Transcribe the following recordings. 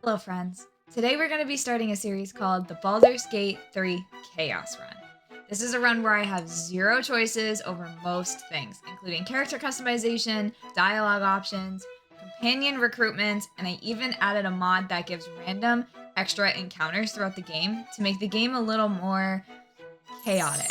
Hello friends. Today we're going to be starting a series called the Baldur's Gate 3 Chaos Run. This is a run where I have zero choices over most things, including character customization, dialogue options, companion recruitment, and I even added a mod that gives random extra encounters throughout the game to make the game a little more chaotic.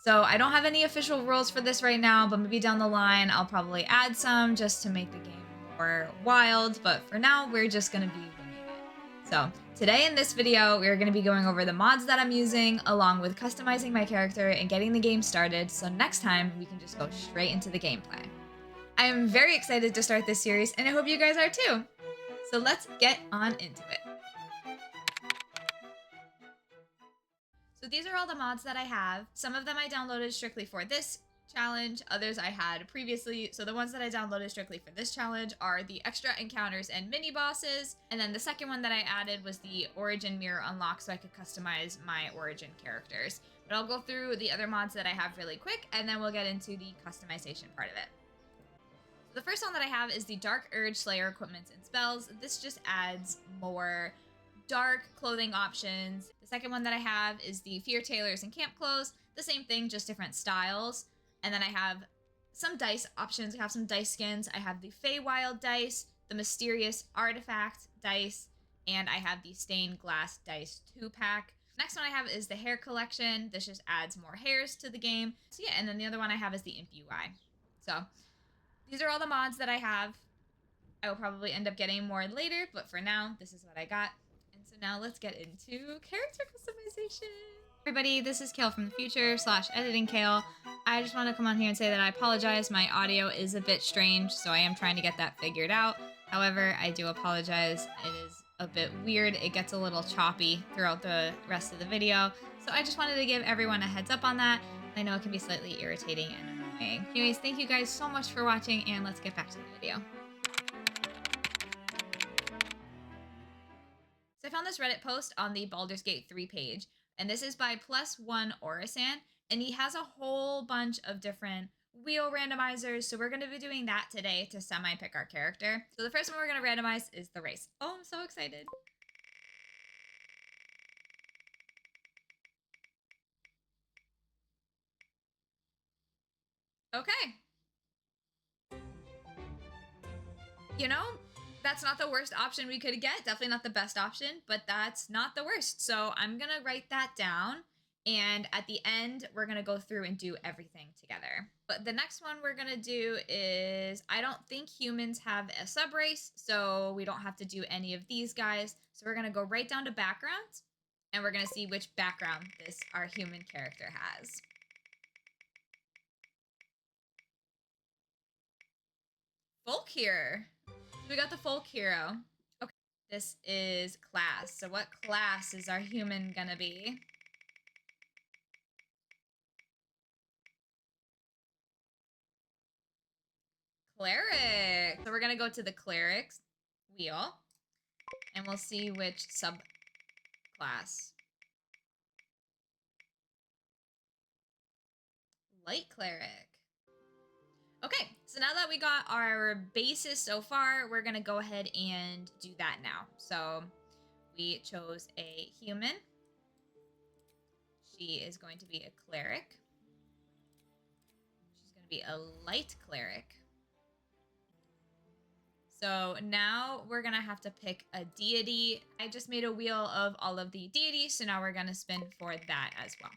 So I don't have any official rules for this right now, but maybe down the line I'll probably add some just to make the game more wild, but for now we're just going to be winging it. So today in this video we're going to be going over the mods that I'm using along with customizing my character and getting the game started, so next time we can just go straight into the gameplay. I am very excited to start this series and I hope you guys are too. So let's get on into it. So these are all the mods that I have. Some of them I downloaded strictly for this challenge, others I had previously. So the ones that I downloaded strictly for this challenge are the extra encounters and mini bosses. And then the second one that I added was the origin mirror unlock so I could customize my origin characters. But I'll go through the other mods that I have really quick and then we'll get into the customization part of it. So the first one that I have is the Dark Urge Slayer equipment and spells. This just adds more dark clothing options. The second one that I have is the Fear Tailors and Camp Clothes. The same thing, just different styles. And then I have some dice options. I have some dice skins. I have the Feywild dice, the Mysterious Artifact dice, and I have the Stained Glass dice 2-pack. Next one I have is the hair collection. This just adds more hairs to the game. So yeah, and then the other one I have is the Imp UI. So these are all the mods that I have. I will probably end up getting more later, but for now, this is what I got. So now let's get into character customization. Everybody, this is Kale from the future / editing Kale. I just want to come on here and say that I apologize. My audio is a bit strange, so I am trying to get that figured out. However, I do apologize. It is a bit weird. It gets a little choppy throughout the rest of the video. So I just wanted to give everyone a heads up on that. I know it can be slightly irritating and annoying. Anyways, thank you guys so much for watching, and let's get back to the video. So I found this Reddit post on the Baldur's Gate 3 page, and this is by +1 Orisan, and he has a whole bunch of different wheel randomizers, so we're going to be doing that today to semi-pick our character. So the first one we're going to randomize is the race. Oh, I'm so excited. Okay. You know, that's not the worst option we could get. Definitely not the best option, but that's not the worst. So I'm going to write that down. And at the end, we're going to go through and do everything together. But the next one we're going to do is, I don't think humans have a sub race, so we don't have to do any of these guys. So we're going to go right down to background, and we're going to see which background our human character has. Folk hero. We got the folk hero. Okay, this is class. So what class is our human gonna be? Cleric. So we're gonna go to the cleric's wheel, and we'll see which subclass. Light cleric. Okay, so now that we got our basis so far, we're gonna go ahead and do that now. So we chose a human. She is going to be a cleric. She's going to be a light cleric. So now we're going to have to pick a deity. I just made a wheel of all of the deities, so now we're going to spin for that as well.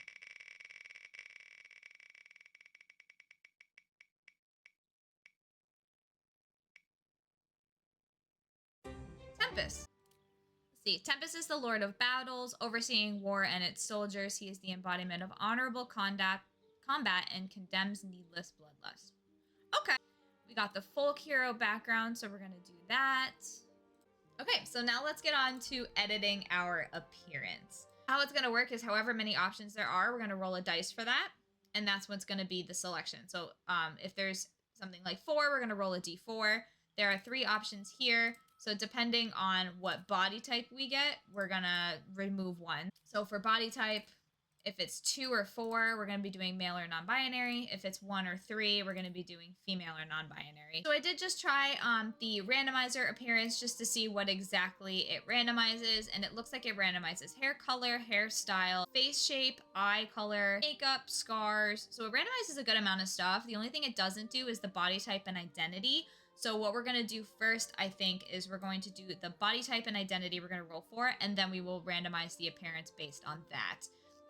Tempest. Let's see. Tempest is the Lord of Battles, overseeing war and its soldiers. He is the embodiment of honorable combat and condemns needless bloodlust. Okay. We got the folk hero background, so we're going to do that. Okay, so now let's get on to editing our appearance. How it's going to work is however many options there are, we're going to roll a dice for that, and that's what's going to be the selection. So if there's something like 4, we're going to roll a d4. There are 3 options here, so depending on what body type we get, we're going to remove one. So for body type, If it's 2 or 4, we're going to be doing male or non-binary. If it's 1 or 3, we're going to be doing female or non-binary. So I did just try the randomizer appearance just to see what exactly it randomizes, and it looks like it randomizes hair color, hairstyle, face shape, eye color, makeup, scars. So it randomizes a good amount of stuff. The only thing it doesn't do is the body type and identity. So what we're going to do first, I think, is we're going to do the body type and identity we're going to roll for, and then we will randomize the appearance based on that.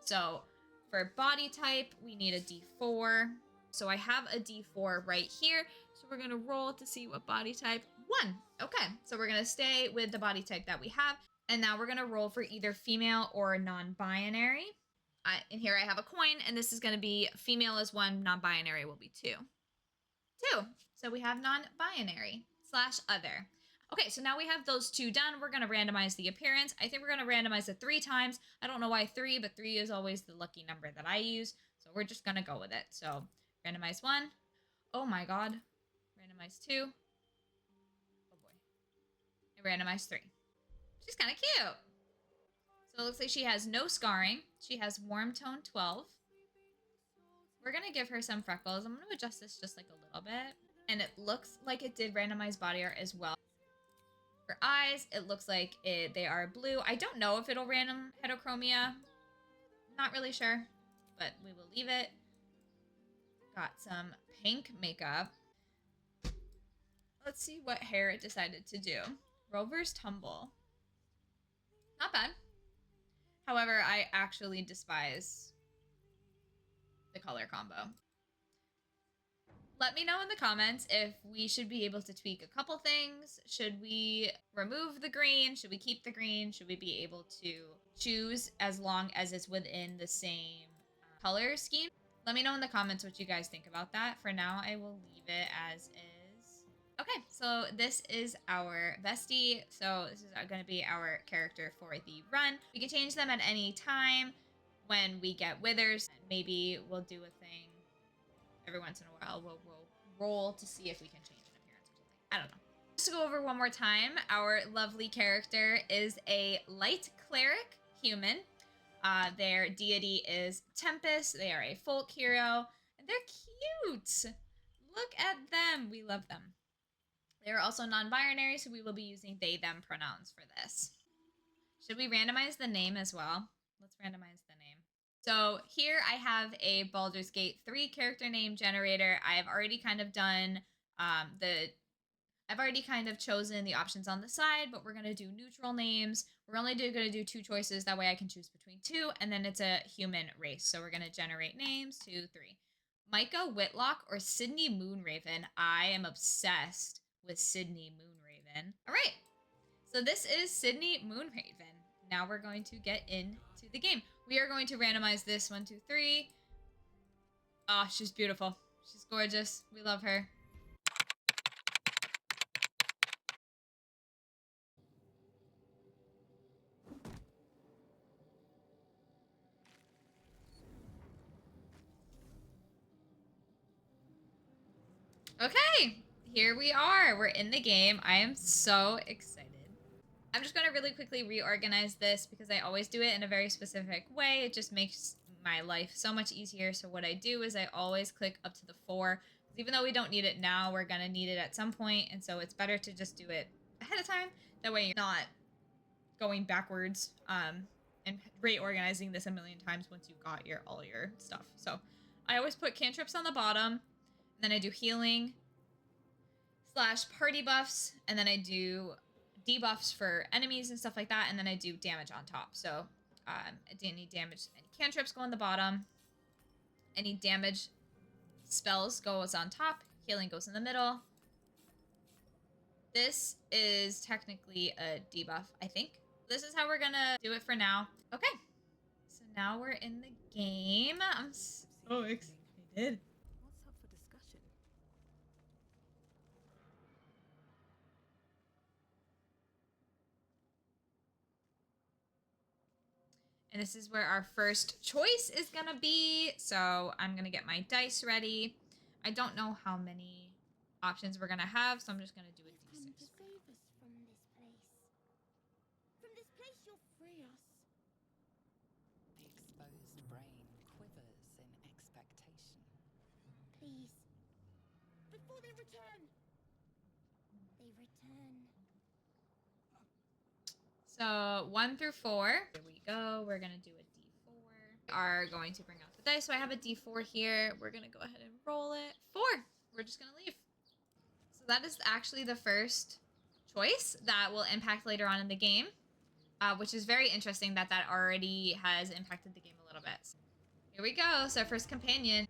So for body type, we need a D4. So I have a D4 right here. So we're going to roll to see what body type. 1. Okay, so we're going to stay with the body type that we have. And now we're going to roll for either female or non-binary. And here I have a coin, and this is going to be female is 1, non-binary will be 2. 2. So we have non-binary / other. Okay, so now we have those 2 done. We're going to randomize the appearance. I think we're going to randomize it 3 times. I don't know why 3, but 3 is always the lucky number that I use. So we're just going to go with it. So randomize 1. Oh my God. Randomize 2. Oh boy. And randomize 3. She's kind of cute. So it looks like she has no scarring. She has warm tone 12. We're going to give her some freckles. I'm going to adjust this just like a little bit. And it looks like it did randomize body art as well. For eyes, it looks like they are blue. I don't know if it'll random heterochromia. Not really sure, but we will leave it. Got some pink makeup. Let's see what hair it decided to do. Rover's tumble. Not bad. However, I actually despise the color combo. Let me know in the comments if we should be able to tweak a couple things. Should we remove the green? Should we keep the green? Should we be able to choose as long as it's within the same color scheme? Let me know in the comments what you guys think about that. For now, I will leave it as is. Okay, so this is our bestie. So this is going to be our character for the run. We can change them at any time when we get withers. Maybe we'll do a thing every once in a while. We'll roll to see if we can change an appearance or something. I don't know. Just to go over one more time, our lovely character is a light cleric human. Their deity is Tempest. They are a folk hero, and they're cute. Look at them. We love them. They are also non-binary, so we will be using they, them pronouns for this. Should we randomize the name as well? Let's randomize the name. So here I have a Baldur's Gate 3 character name generator. I have already kind of done I've already kind of chosen the options on the side, but we're going to do neutral names. We're only going to do 2 choices. That way I can choose between 2, and then it's a human race. So we're going to generate names, 2, 3. Micah Whitlock or Sydney Moonraven. I am obsessed with Sydney Moonraven. All right. So this is Sydney Moonraven. Now we're going to get into the game. We are going to randomize this 1, 2, 3. Oh, she's beautiful. She's gorgeous. We love her. Okay, here we are. We're in the game. I am so excited. I'm just going to really quickly reorganize this because I always do it in a very specific way. It just makes my life so much easier. So what I do is I always click up to the 4. Even though we don't need it now, we're going to need it at some point. And so it's better to just do it ahead of time. That way you're not going backwards and reorganizing this a million times once you've got all your stuff. So I always put cantrips on the bottom. Then I do healing / party buffs. And then I do debuffs for enemies and stuff like that. And then I do damage on top. So any damage, any cantrips go on the bottom. Any damage spells goes on top. Healing goes in the middle. This is technically a debuff, I think. This is how we're gonna do it for now. Okay. So now we're in the game. I'm so excited. What's up for discussion? And this is where our first choice is gonna be. So I'm gonna get my dice ready. I don't know how many options we're gonna have, so I'm just gonna do a Come d6. to save us from this place. From this place you'll free us. The exposed brain before they return. They return. So 1 through 4. Here we go. We're gonna do a D4. We are going to bring out the dice. So I have a D4 here. We're gonna go ahead and roll it. 4. We're just gonna leave. So that is actually the first choice that will impact later on in the game, which is very interesting that that already has impacted the game a little bit. So here we go. So first companion.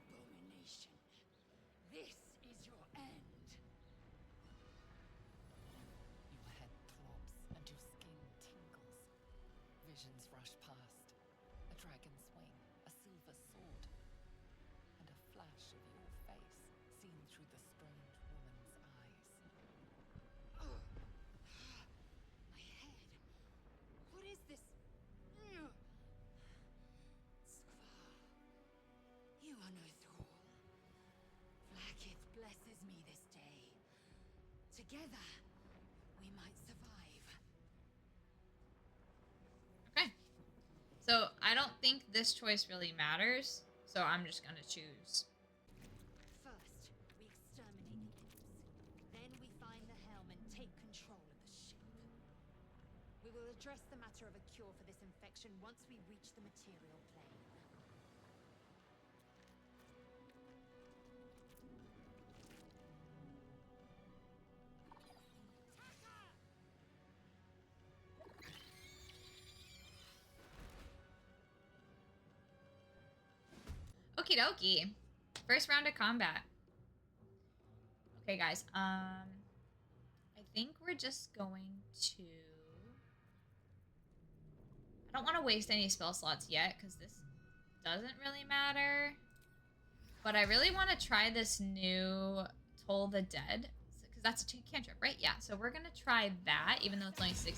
Abomination. This is your end. Your head throbs and your skin tingles. Visions rush past. A dragon's wing, a silver sword, and a flash of your face seen through the strange woman's eyes. Ugh. My head. What is this? Ugh. Skvar. You are no thrall. Vlaakith blesses me this day. Together, we might survive. Okay. So I don't think this choice really matters. So I'm just gonna choose. First, we exterminate the imps. Then we find the helm and take control of the ship. We will address the matter of a cure for this infection once we reach the material plane. Okie dokie. First round of combat. Okay, guys. I think we're just going to... I don't want to waste any spell slots yet, because this doesn't really matter. But I really want to try this new Toll the Dead, because that's a 2 cantrip, right? Yeah, so we're going to try that, even though it's only 65%.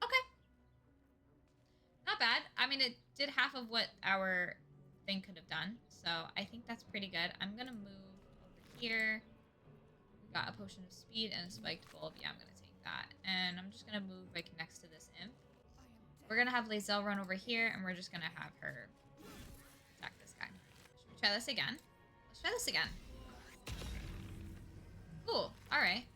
Okay. Not bad. I mean, it did half of what our thing could have done, so I think that's pretty good. I'm going to move over here. We got a potion of speed and a spiked bulb. Yeah, I'm going to take that. And I'm just going to move right next to this imp. We're going to have Lae'zel run over here, and we're just going to have her attack this guy. Should we try this again? Let's try this again. Cool. All right.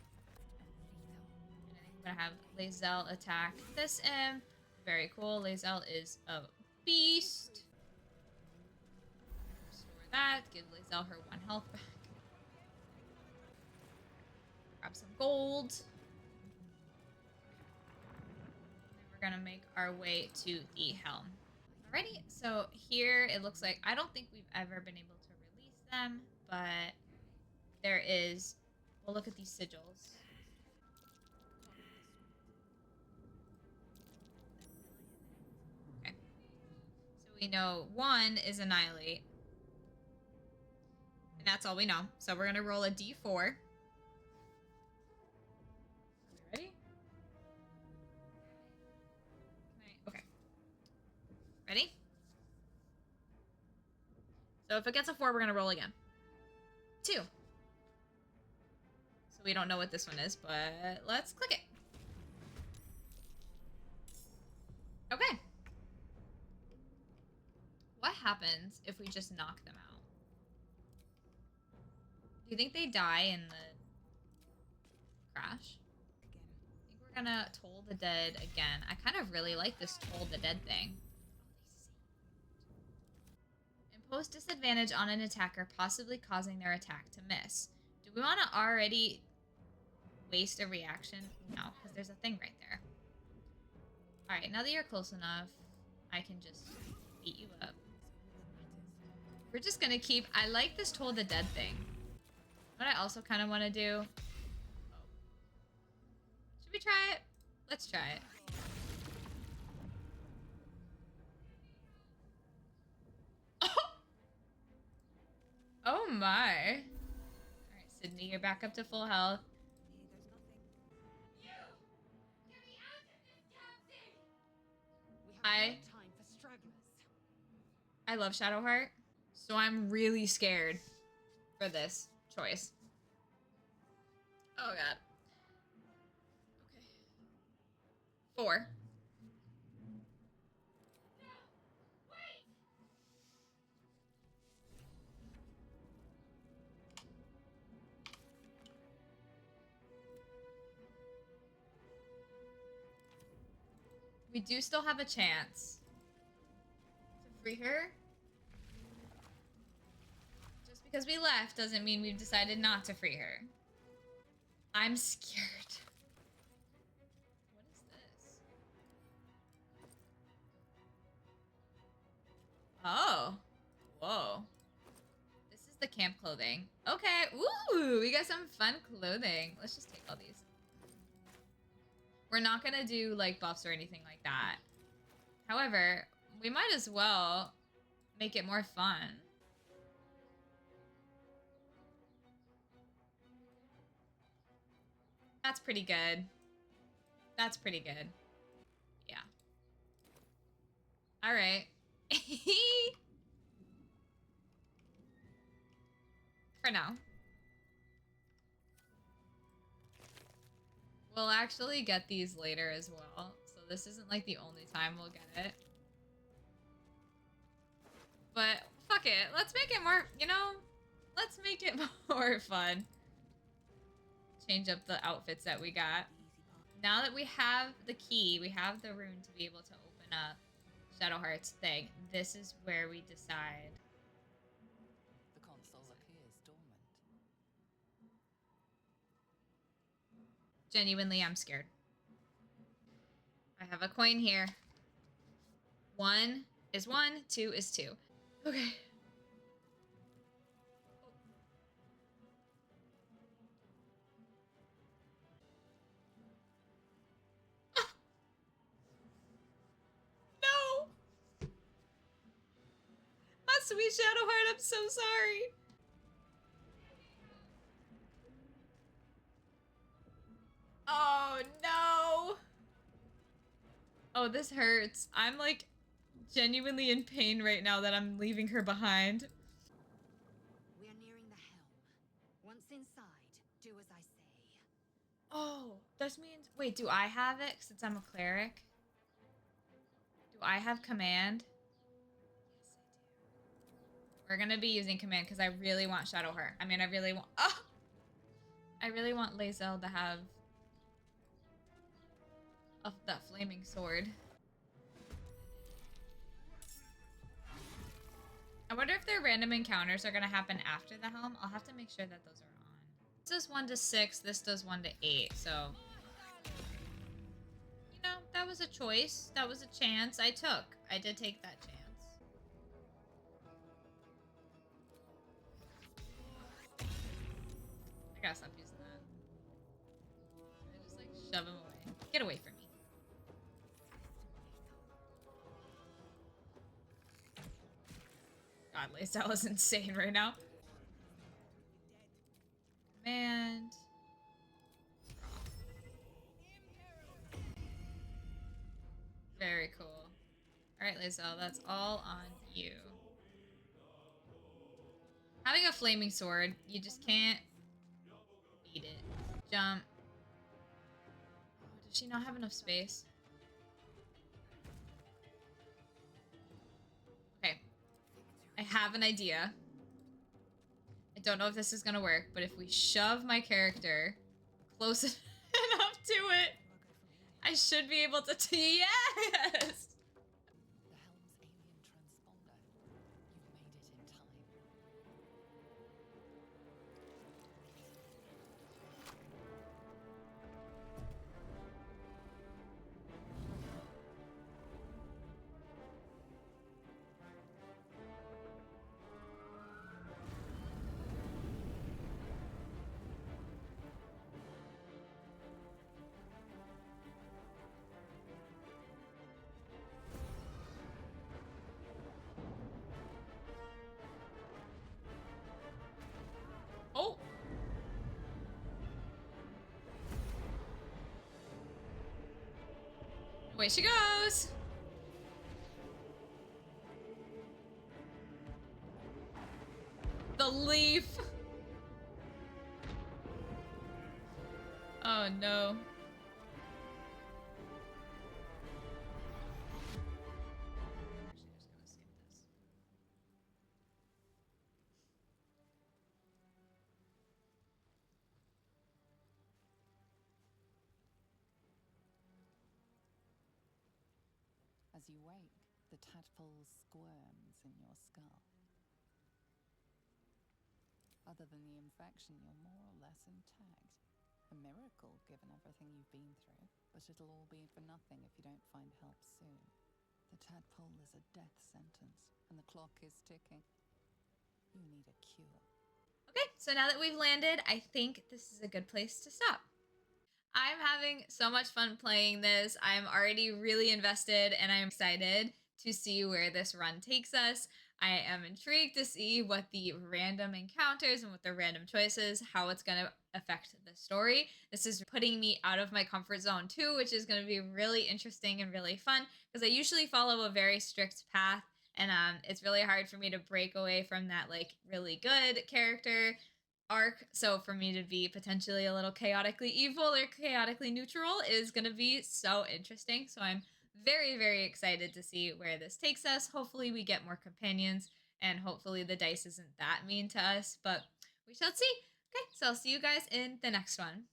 And I think I'm going to have Lae'zel attack this imp. Very cool. Lae'zel is a beast. Restore that. Give Lae'zel her 1 health back. Grab some gold. We're gonna make our way to the helm. Alrighty, so here it looks like, I don't think we've ever been able to release them, but there is, we'll look at these sigils. Okay. So we know 1 is Annihilate. And that's all we know. So we're gonna roll a d4. Ready? Okay. Ready? So if it gets a 4, we're gonna roll again. 2. So we don't know what this one is, but let's click it. Okay. What happens if we just knock them out? Do you think they die in the crash? I think we're gonna Toll the Dead again. I kind of really like this Toll the Dead thing. Impose disadvantage on an attacker, possibly causing their attack to miss. Do we want to already waste a reaction? No, because there's a thing right there. Alright, now that you're close enough, I can just beat you up. We're just gonna keep... I like this Toll the Dead thing. What I also kind of want to do... Should we try it? Let's try it. Oh my. Alright, Sydney, you're back up to full health. Time for stragglers. I love Shadowheart, so I'm really scared. for this choice. Oh god. Okay. 4. We do still have a chance to free her. Just because we left doesn't mean we've decided not to free her. I'm scared. What is this? Oh. Whoa. This is the camp clothing. Okay. Ooh, we got some fun clothing. Let's just take all these. We're not gonna do like buffs or anything like that. However, we might as well make it more fun. That's pretty good. That's pretty good. Yeah. All right. For now. We'll actually get these later as well. So this isn't like the only time we'll get it. But fuck it. Let's make it more, you know, let's make it more fun. Change up the outfits that we got. Now that we have the key, we have the rune to be able to open up Shadowheart's thing. This is where we decide. The console appears dormant. Genuinely, I'm scared. I have a coin here. 1 is 1, 2 is 2. Okay. No! My sweet Shadowheart, I'm so sorry. Oh, no! Oh, this hurts. I'm, like, genuinely in pain right now that I'm leaving her behind. We are nearing the helm. Once inside, do as I say. Oh, this means... Wait, do I have it since I'm a cleric? Do I have command? Yes, I do. We're gonna be using command because I really want Shadowheart. I mean, I really want... Oh! I really want Lae'zel to have... that flaming sword. I wonder if their random encounters are gonna happen after the helm. I'll have to make sure that those are on. This does 1 to 6, this does 1 to 8, so... You know, that was a choice. That was a chance I took. I did take that chance. I gotta stop using that. I just, like, shove him away. Get away from me. God, Lae'zel is insane right now. Command. Very cool. Alright, Lae'zel, that's all on you. Having a flaming sword, you just can't beat it. Jump. Oh, does she not have enough space? Okay. I have an idea. I don't know if this is gonna work, but if we shove my character close enough to it, I should be able to yes! The helm's alien transponder. You've made it in time. Oh! Away she goes! The leaf! Oh no. Actually, just gonna skip this. As you wake, the tadpole squirms in your skull. Other than the infection, you're more or less intact. A miracle, given everything you've been through, but it'll all be for nothing if you don't find help soon. The tadpole is a death sentence, and the clock is ticking. You need a cure. Okay, so now that we've landed, I think this is a good place to stop. I'm having so much fun playing this. I'm already really invested and I'm excited to see where this run takes us. I am intrigued to see what the random encounters and what the random choices, how it's going to affect the story. This is putting me out of my comfort zone too, which is going to be really interesting and really fun because I usually follow a very strict path and it's really hard for me to break away from that like really good character arc. So for me to be potentially a little chaotically evil or chaotically neutral is going to be so interesting. So I'm very, very excited to see where this takes us. Hopefully, we get more companions and hopefully the dice isn't that mean to us, but we shall see. Okay, so I'll see you guys in the next one.